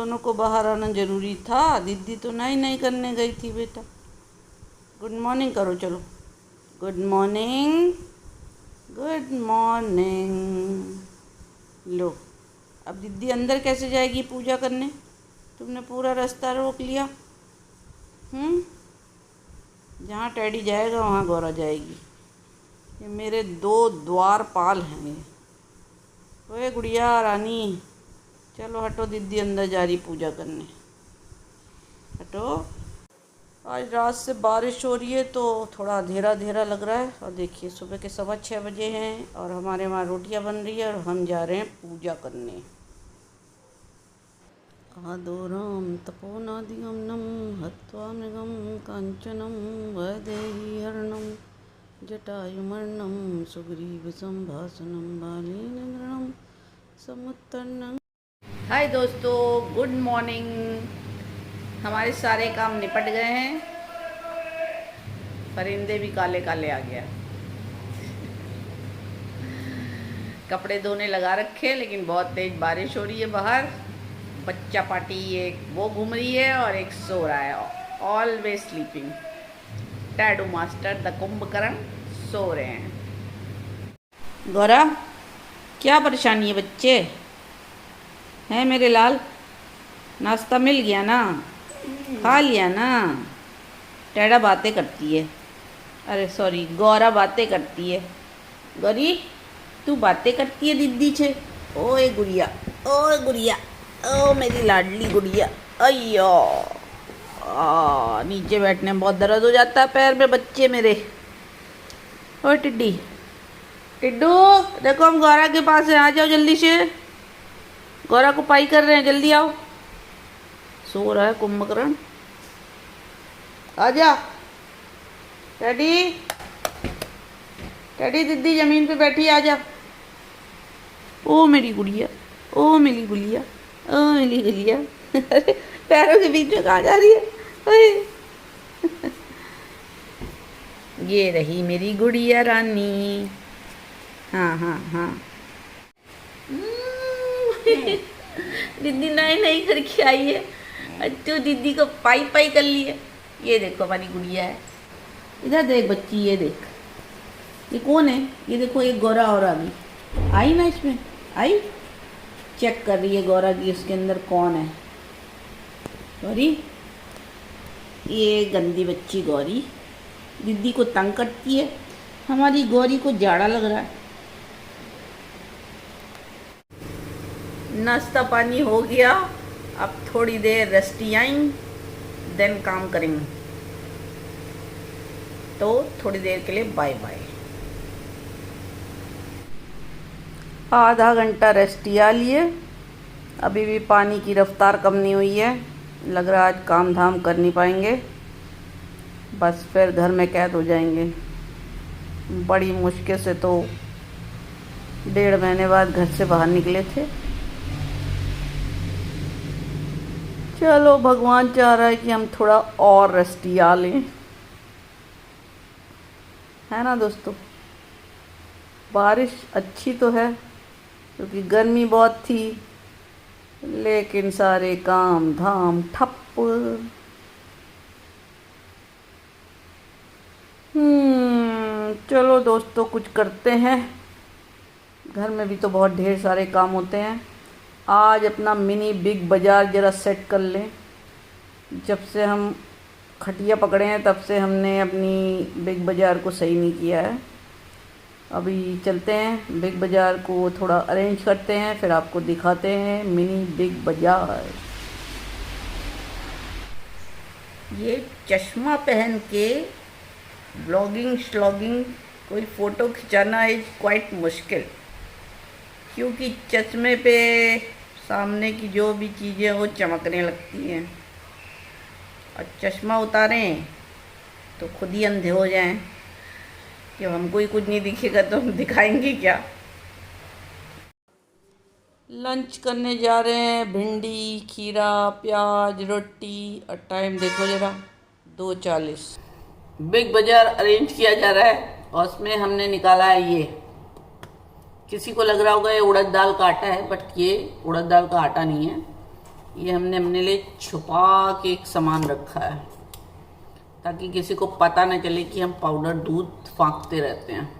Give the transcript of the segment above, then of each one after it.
दोनों को बाहर आना जरूरी था। दीदी तो नहीं नहीं करने गई थी बेटा। गुड मॉर्निंग करो, चलो। Good morning, good morning. लो, अब दीदी अंदर कैसे जाएगी पूजा करने? तुमने पूरा रास्ता रोक लिया। जहाँ टैडी जाएगा वहाँ गौरा जाएगी। ये मेरे दो द्वारपाल हैं ये। ओए गुड़िया रानी, चलो हटो, दीदी अंदर जा रही पूजा करने। हटो। आज रात से बारिश हो रही है तो थोड़ा अंधेरा अंधेरा लग रहा है। और देखिए सुबह के 6:15 बजे हैं और हमारे वहाँ रोटियां बन रही है और हम जा रहे हैं पूजा करने। आदोराम तपोनादिगम नम हत्वा मृगम कांचनम वैदेही हरणम जटायुमर्णम सुग्रीव संभाषणम बालीनेन्द्रणम समुत्तरणम। हाय दोस्तों, गुड मॉर्निंग। हमारे सारे काम निपट गए हैं। परिंदे भी काले काले आ गया। कपड़े धोने लगा रखे, लेकिन बहुत तेज बारिश हो रही है बाहर। बच्चा पार्टी एक वो घूम रही है और एक सो रहा है, ऑलवेज स्लीपिंग। टैडू मास्टर द कुंभकर्ण सो रहे हैं। गौरा, क्या परेशानी है बच्चे? हैं मेरे लाल? नाश्ता मिल गया ना? खा लिया ना? टैडा बातें करती है। अरे सॉरी, गौरा बातें करती है। गौरी, तू बातें करती है दीदी से। ओए गुड़िया, ओए गुड़िया, ओ मेरी लाडली गुड़िया। अयो, नीचे बैठने में बहुत दर्द हो जाता है पैर में बच्चे मेरे। ओए टिड्डी, टिड्डू, देखो हम गौरा के पास है, आ जाओ जल्दी से। गौरा को पाई कर रहे हैं, जल्दी आओ। सो रहा है कुंभकर्ण। आजा टैडी, टैडी दीदी जमीन पे बैठी, आजा। ओ मेरी गुड़िया, ओ मेरी गुड़िया, ओ मेरी गुड़िया। अरे पैरों के बीच में कहाँ जा रही है? ये रही मेरी गुड़िया रानी। हाँ हाँ हाँ। दीदी नई नई करके आई है, तो दीदी को पाई पाई कर ली है। ये देखो हमारी गुड़िया है। इधर देख बच्ची, ये देख, ये कौन है? ये देखो एक गौरा और आ गई। आई ना इसमें, आई। चेक कर रही है गौरा की इसके अंदर कौन है। गौरी, ये गंदी बच्ची गौरी दीदी को तंग करती है। हमारी गौरी को जाड़ा लग रहा है। नाश्ता पानी हो गया, अब थोड़ी देर रेस्टी आई, देन काम करेंगे। तो थोड़ी देर के लिए बाय बाय। आधा घंटा रेस्टिया लिए। अभी भी पानी की रफ्तार कम नहीं हुई है। लग रहा है आज काम धाम कर नहीं पाएंगे, बस फिर घर में कैद हो जाएंगे। बड़ी मुश्किल से तो 1.5 महीने बाद घर से बाहर निकले थे। चलो, भगवान चाह रहा है कि हम थोड़ा और रेस्टिया लें, है ना दोस्तों। बारिश अच्छी तो है क्योंकि गर्मी बहुत थी, लेकिन सारे काम धाम ठप। चलो दोस्तों, कुछ करते हैं। घर में भी तो बहुत ढेर सारे काम होते हैं। आज अपना मिनी बिग बाज़ार ज़रा सेट कर लें। जब से हम खटिया पकड़े हैं तब से हमने अपनी बिग बाज़ार को सही नहीं किया है। अभी चलते हैं बिग बाज़ार को थोड़ा अरेंज करते हैं, फिर आपको दिखाते हैं मिनी बिग बाज़ार। ये चश्मा पहन के ब्लॉगिंग श्लॉगिंग कोई फ़ोटो खिंचाना इज क्वाइट मुश्किल, क्योंकि चश्मे पे सामने की जो भी चीज़ें वो चमकने लगती हैं, और चश्मा उतारें तो खुद ही अंधे हो जाएं कि हमको ही कुछ नहीं दिखेगा तो हम दिखाएंगे क्या। लंच करने जा रहे हैं। भिंडी, खीरा, प्याज, रोटी, और टाइम देखो ज़रा 2:40। बिग बाज़ार अरेंज किया जा रहा है और उसमें हमने निकाला है ये। किसी को लग रहा होगा ये उड़द दाल का आटा है, बट ये उड़द दाल का आटा नहीं है, ये हमने अपने लिए छुपा के एक सामान रखा है ताकि किसी को पता न चले कि हम पाउडर दूध फाँकते रहते हैं।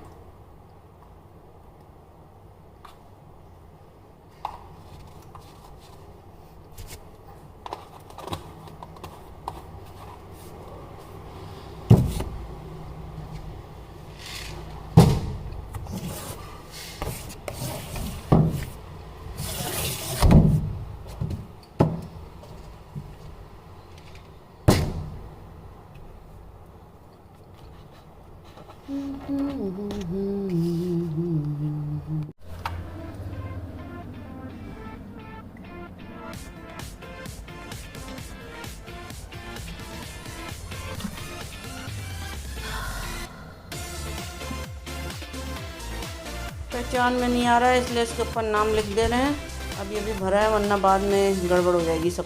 पहचान में नहीं आ रहा है इसलिए इसके ऊपर नाम लिख दे रहे हैं। अब ये भी भरा है वरना बाद में गड़बड़ हो जाएगी सब।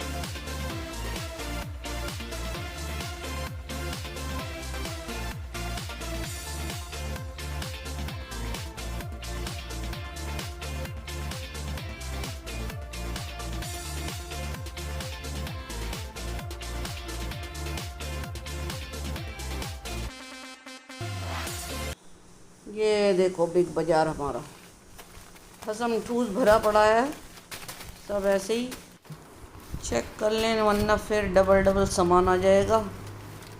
ये देखो बिग बाज़ार हमारा खसम ठूस भरा पड़ा है। सब ऐसे ही चेक कर लें वरना फिर डबल सामान आ जाएगा,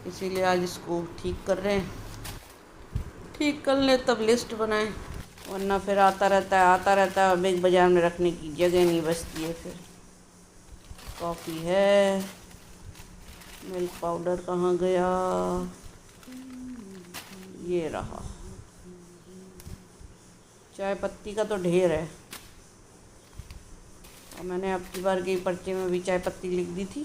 इसीलिए आज इसको ठीक कर रहे हैं। ठीक कर लें तब लिस्ट बनाएं वरना फिर आता रहता है। बिग बाज़ार में रखने की जगह नहीं बचती है। फिर कॉफ़ी है, मिल्क पाउडर कहाँ गया, ये रहा। चाय पत्ती का तो ढेर है और मैंने अब की बार के पर्चे में भी चाय पत्ती लिख दी थी,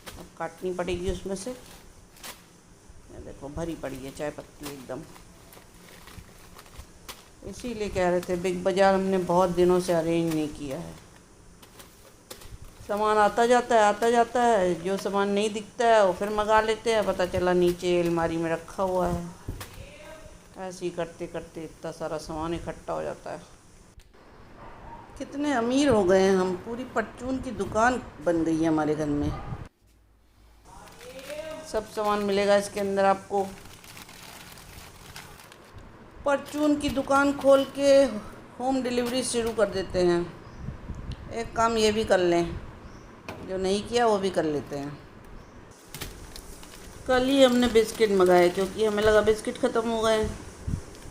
अब काटनी पड़ेगी उसमें से। ये देखो भरी पड़ी है चाय पत्ती एकदम। इसीलिए कह रहे थे बिग बाज़ार हमने बहुत दिनों से अरेंज नहीं किया है। सामान आता जाता है, जो सामान नहीं दिखता है वो फिर मंगा लेते हैं, पता चला नीचे अलमारी में रखा हुआ है। ऐसे ही करते करते इतना सारा सामान इकट्ठा हो जाता है। कितने अमीर हो गए हैं हम, पूरी परचून की दुकान बन गई है हमारे घर में। सब सामान मिलेगा इसके अंदर आपको। परचून की दुकान खोल के होम डिलीवरी शुरू कर देते हैं। एक काम ये भी कर लें, जो नहीं किया वो भी कर लेते हैं। कल ही हमने बिस्किट मंगाए क्योंकि हमें लगा बिस्किट ख़त्म हो गए।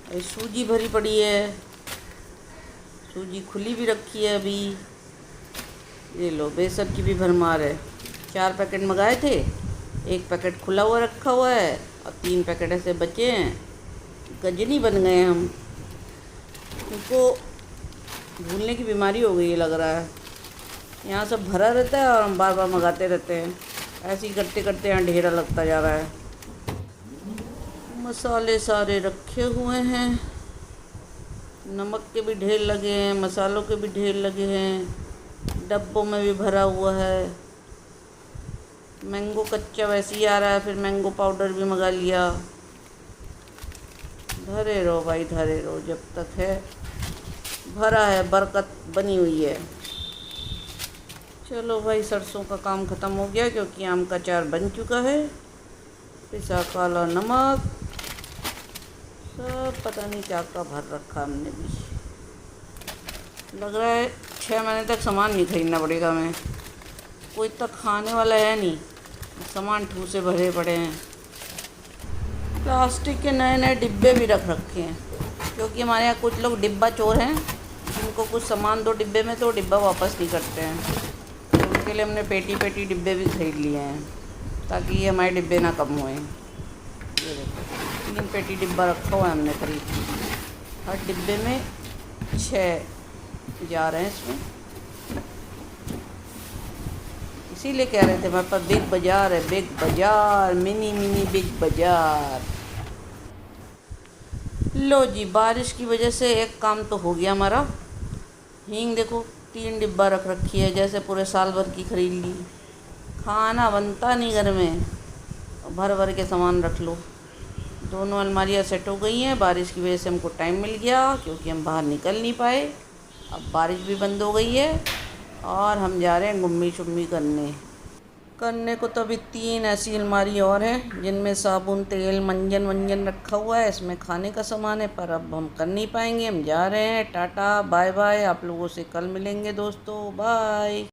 सूजी भरी पड़ी है, सूजी खुली भी रखी है अभी। ये लो बेसन की भी भरमार है। 4 पैकेट मंगाए थे, 1 पैकेट खुला हुआ रखा हुआ है और 3 पैकेट ऐसे बचे हैं। गजनी बन गए हम, उनको भूलने की बीमारी हो गई है लग रहा है। यहाँ सब भरा रहता है और हम बार बार मंगाते रहते हैं। ऐसे ही करते करते यहाँ ढेरा लगता जा रहा है। मसाले सारे रखे हुए हैं, नमक के भी ढेर लगे हैं, मसालों के भी ढेर लगे हैं, डब्बों में भी भरा हुआ है। मैंगो कच्चा वैसे ही आ रहा है, फिर मैंगो पाउडर भी मंगा लिया। धरे रहो भाई धरे रहो, जब तक है भरा है बरकत बनी हुई है। चलो भाई सरसों का काम ख़त्म हो गया क्योंकि आम का अचार बन चुका है। पिसा काला नमक, सब पता नहीं क्या क्या भर रखा हमने भी। लग रहा है 6 महीने तक सामान नहीं खरीदना पड़ेगा हमें। कोई तक खाने वाला है नहीं, सामान ठूसे भरे पड़े हैं। प्लास्टिक के नए नए डिब्बे भी रख रखे हैं क्योंकि हमारे यहाँ कुछ लोग डिब्बा चोर हैं, जिनको कुछ सामान दो डिब्बे में तो डिब्बा वापस नहीं करते हैं। तो उनके लिए हमने पेटी डिब्बे भी खरीद लिए हैं ताकि ये हमारे डिब्बे ना कम हुए। ये देखो 3 पेटी डिब्बा रखा हुआ है हमने खरीद। हर डिब्बे में 6 जा रहे हैं इसमें। इसीलिए कह रहे थे हमारे पास बिग बाज़ार है, बिग बाज़ार, मिनी बिग बाज़ार। लो जी, बारिश की वजह से एक काम तो हो गया हमारा। हींग देखो 3 डिब्बा रख रखी है, जैसे पूरे साल भर की खरीद ली। खाना बनता नहीं घर में, भर भर के सामान रख लो। दोनों अलमारियाँ सेट हो गई हैं। बारिश की वजह से हमको टाइम मिल गया क्योंकि हम बाहर निकल नहीं पाए। अब बारिश भी बंद हो गई है और हम जा रहे हैं गुम्मी शुम्मी करने। करने को तो अभी 3 ऐसी अलमारी और हैं जिनमें साबुन, तेल, मंजन वंजन रखा हुआ है। इसमें खाने का सामान है, पर अब हम कर नहीं पाएंगे। हम जा रहे हैं। Tata bye bye. आप लोगों से कल मिलेंगे दोस्तों। बाय।